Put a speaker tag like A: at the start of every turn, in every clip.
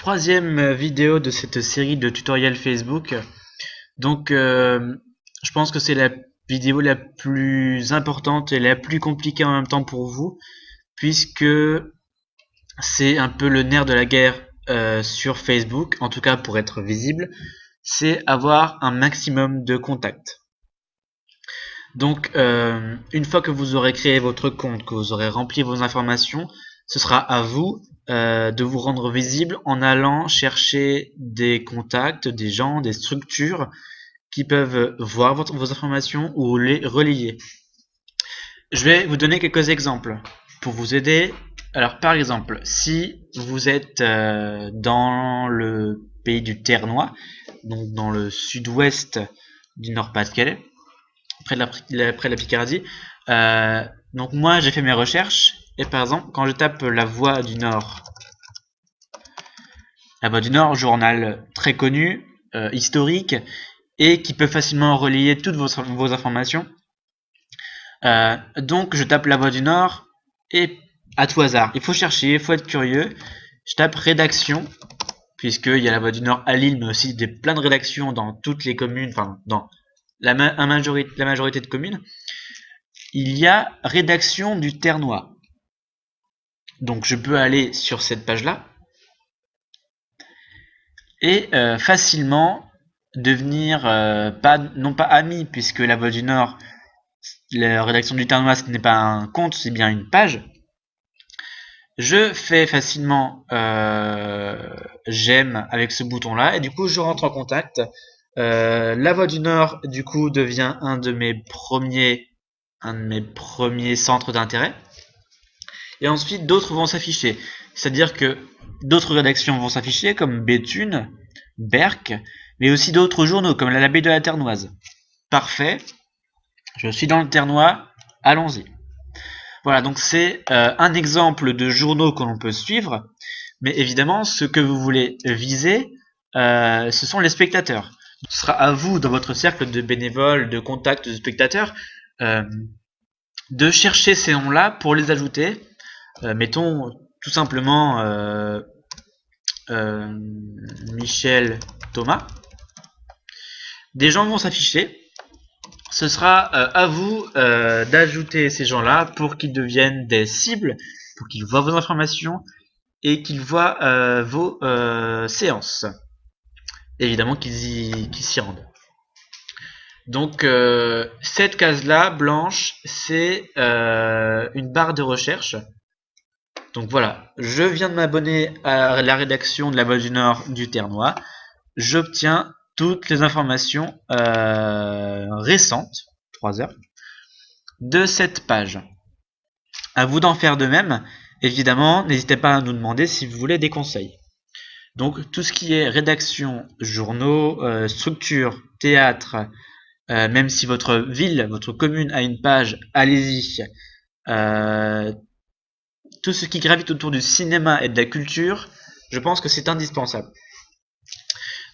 A: troisième vidéo de cette série de tutoriels Facebook. Donc je pense que c'est la vidéo la plus importante et la plus compliquée en même temps pour vous, puisque c'est un peu le nerf de la guerre sur Facebook, en tout cas pour être visible, c'est avoir un maximum de contacts. Donc une fois que vous aurez créé votre compte, que vous aurez rempli vos informations, ce sera à vous de vous rendre visible en allant chercher des contacts, des gens, des structures qui peuvent voir vos informations ou les relayer. Je vais vous donner quelques exemples pour vous aider. Alors par exemple, si vous êtes dans le pays du Ternois, donc dans le sud-ouest du Nord-Pas-de-Calais, près de la Picardie, donc moi j'ai fait mes recherches et par exemple quand je tape La Voix du Nord, La Voix du Nord, journal très connu, historique et qui peut facilement relayer toutes vos informations, donc je tape La Voix du Nord et à tout hasard, il faut chercher, il faut être curieux, je tape rédaction, puisqu'il y a La Voix du Nord à Lille mais aussi plein de rédactions dans toutes les communes, enfin dans la majorité de communes. Il y a rédaction du Ternois. Donc je peux aller sur cette page-là et facilement devenir, non pas ami, puisque La Voix du Nord, la rédaction du Ternois, ce n'est pas un compte, c'est bien une page. Je fais facilement j'aime avec ce bouton-là et du coup je rentre en contact. La Voix du Nord du coup devient un de mes premiers centres d'intérêt. Et ensuite d'autres vont s'afficher. C'est-à-dire que d'autres rédactions vont s'afficher comme Béthune, Berck, mais aussi d'autres journaux comme l'Abbé de la Ternoise. Parfait, je suis dans le Ternois, allons-y. Voilà, donc c'est un exemple de journaux que l'on peut suivre, mais évidemment ce que vous voulez viser, ce sont les spectateurs. Ce sera à vous, dans votre cercle de bénévoles, de contacts, de spectateurs, de chercher ces noms-là pour les ajouter. Mettons tout simplement Michel Thomas. Des gens vont s'afficher. Ce sera à vous d'ajouter ces gens-là pour qu'ils deviennent des cibles, pour qu'ils voient vos informations et qu'ils voient vos séances. Évidemment qu'ils s'y rendent. Donc cette case-là, blanche, c'est une barre de recherche. Donc voilà, je viens de m'abonner à la rédaction de La Voix du Nord du Ternois. J'obtiens toutes les informations récentes, 3 heures, de cette page. À vous d'en faire de même. Évidemment, n'hésitez pas à nous demander si vous voulez des conseils. Donc tout ce qui est rédaction, journaux, structure, théâtre, même si votre ville, votre commune a une page, allez-y. Tout ce qui gravite autour du cinéma et de la culture, je pense que c'est indispensable.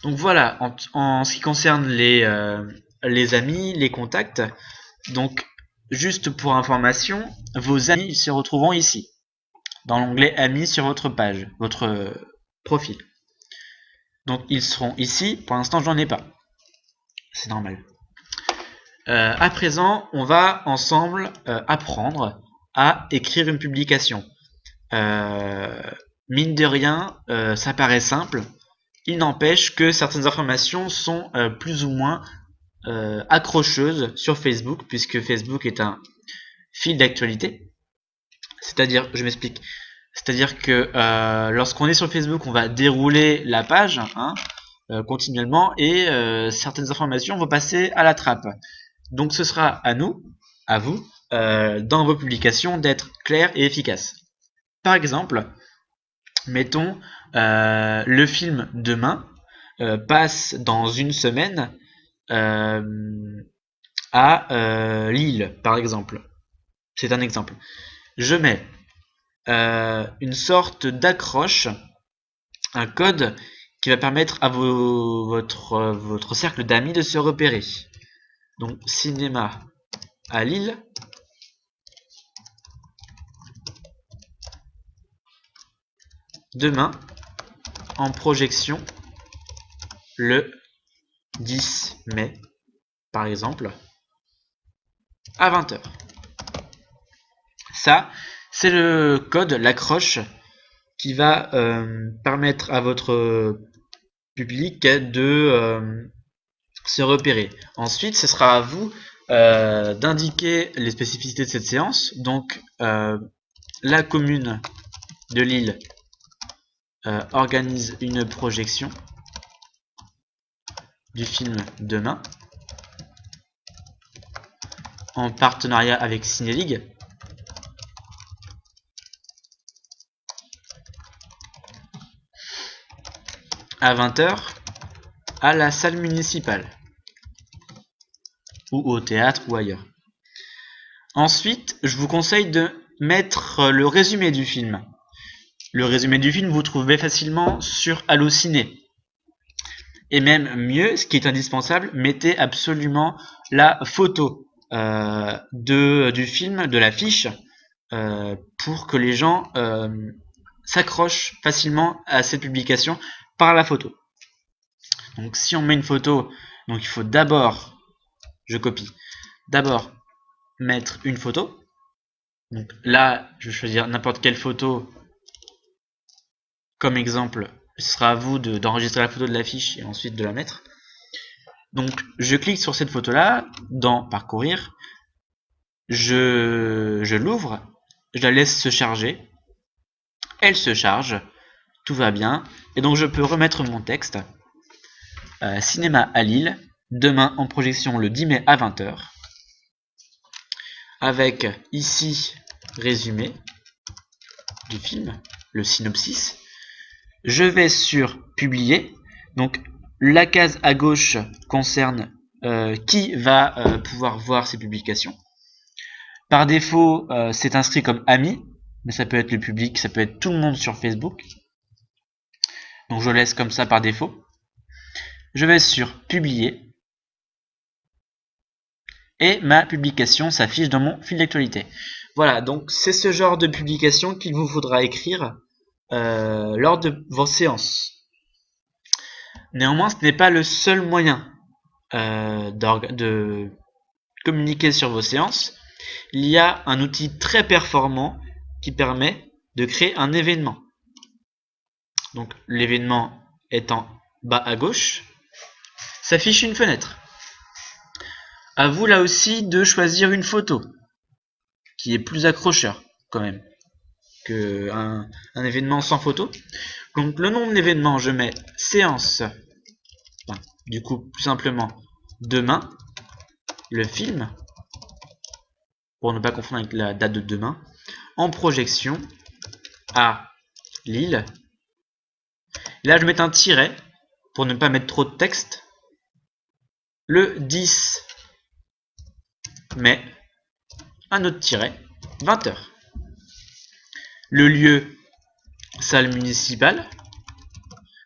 A: Donc voilà, en ce qui concerne les amis, les contacts, donc juste pour information, vos amis se retrouveront ici, dans l'onglet amis sur votre page, votre profil. Donc ils seront ici, pour l'instant j'en ai pas, c'est normal. À présent, on va ensemble apprendre à écrire une publication. Mine de rien, ça paraît simple. Il n'empêche que certaines informations sont plus ou moins accrocheuses sur Facebook, puisque Facebook est un fil d'actualité. C'est-à-dire, je m'explique. C'est-à-dire que lorsqu'on est sur Facebook, on va dérouler la page continuellement et certaines informations vont passer à la trappe. Donc ce sera à nous, à vous, dans vos publications, d'être clair et efficace. Par exemple, mettons le film Demain passe dans une semaine à Lille, par exemple. C'est un exemple. Je mets une sorte d'accroche, un code qui va permettre à votre cercle d'amis de se repérer. Donc cinéma à Lille. Demain. en projection le 10 mai, par exemple, à 20 h. Ça, c'est le code, l'accroche, qui va permettre à votre public de se repérer. Ensuite, ce sera à vous d'indiquer les spécificités de cette séance. Donc, la commune de Lille organise une projection du film Demain en partenariat avec Cinéligue. À 20 h à la salle municipale ou au théâtre ou ailleurs. Ensuite, je vous conseille de mettre le résumé du film. Le résumé du film, vous trouvez facilement sur Allociné. Et même mieux, ce qui est indispensable, mettez absolument la photo du film, de l'affiche, pour que les gens s'accrochent facilement à cette publication par la photo. Donc si on met une photo, donc il faut d'abord, je copie, d'abord mettre une photo. Donc là, je vais choisir n'importe quelle photo comme exemple. Ce sera à vous d'enregistrer la photo de l'affiche et ensuite de la mettre. Donc je clique sur cette photo là dans parcourir, je l'ouvre, je la laisse se charger, elle se charge, tout va bien, et donc je peux remettre mon texte. Cinéma à Lille, demain en projection le 10 mai à 20 h, avec ici résumé du film, le synopsis. Je vais sur publier, donc la case à gauche concerne qui va pouvoir voir ces publications. Par défaut, c'est inscrit comme ami, mais ça peut être le public, ça peut être tout le monde sur Facebook. Donc je laisse comme ça par défaut. Je vais sur publier et ma publication s'affiche dans mon fil d'actualité. Voilà, donc c'est ce genre de publication qu'il vous faudra écrire lors de vos séances. Néanmoins, ce n'est pas le seul moyen de communiquer sur vos séances. Il y a un outil très performant qui permet de créer un événement. Donc l'événement est en bas à gauche, s'affiche une fenêtre. À vous là aussi de choisir une photo qui est plus accrocheur quand même que un événement sans photo. Donc le nom de l'événement, je mets séance, enfin, du coup plus simplement demain, le film, pour ne pas confondre avec la date de demain, en projection à Lille. Là je mets un tiret pour ne pas mettre trop de texte. Le 10 mai, un autre tiret, 20 h. Le lieu, salle municipale.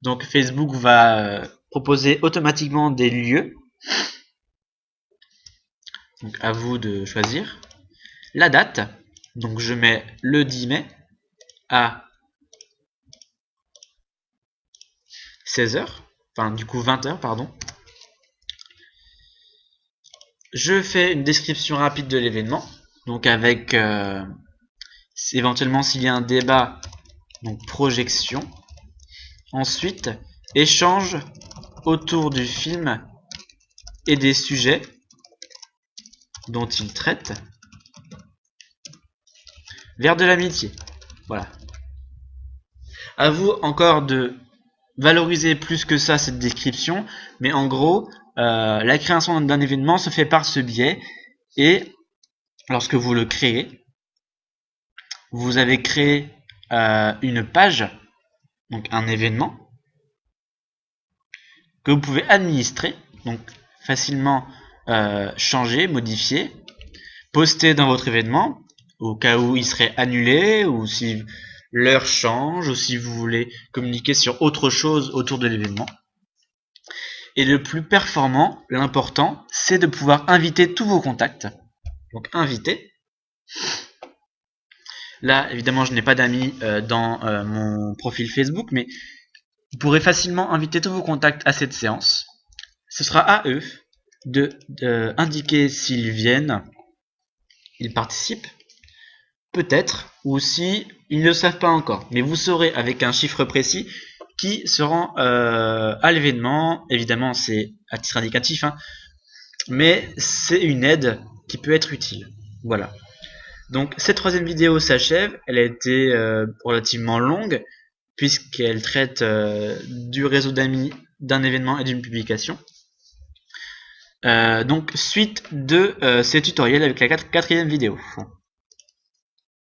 A: Donc Facebook va proposer automatiquement des lieux. Donc à vous de choisir. La date, donc je mets le 10 mai à 16 h, enfin du coup 20 h, pardon. Je fais une description rapide de l'événement, donc avec éventuellement s'il y a un débat, donc projection. Ensuite, échange autour du film et des sujets dont il traite. Vers de l'amitié. Voilà. À vous encore de valoriser plus que ça cette description, mais en gros, la création d'un événement se fait par ce biais, et lorsque vous le créez, vous avez créé une page, donc un événement, que vous pouvez administrer, donc facilement changer, modifier, poster dans votre événement, au cas où il serait annulé, ou si l'heure change, ou si vous voulez communiquer sur autre chose autour de l'événement. Et le plus performant, l'important, c'est de pouvoir inviter tous vos contacts. Donc inviter. Là, évidemment, je n'ai pas d'amis dans mon profil Facebook, mais Vous pourrez facilement inviter tous vos contacts à cette séance. Ce sera à eux de indiquer s'ils viennent, ils participent, peut-être, ou si ils ne le savent pas encore. Mais vous saurez avec un chiffre précis qui se rend à l'événement. Évidemment, c'est à titre indicatif, hein, mais c'est une aide qui peut être utile. Voilà. Donc cette troisième vidéo s'achève. Elle a été relativement longue puisqu'elle traite du réseau d'amis, d'un événement et d'une publication. Donc suite de ces tutoriels avec la quatrième vidéo.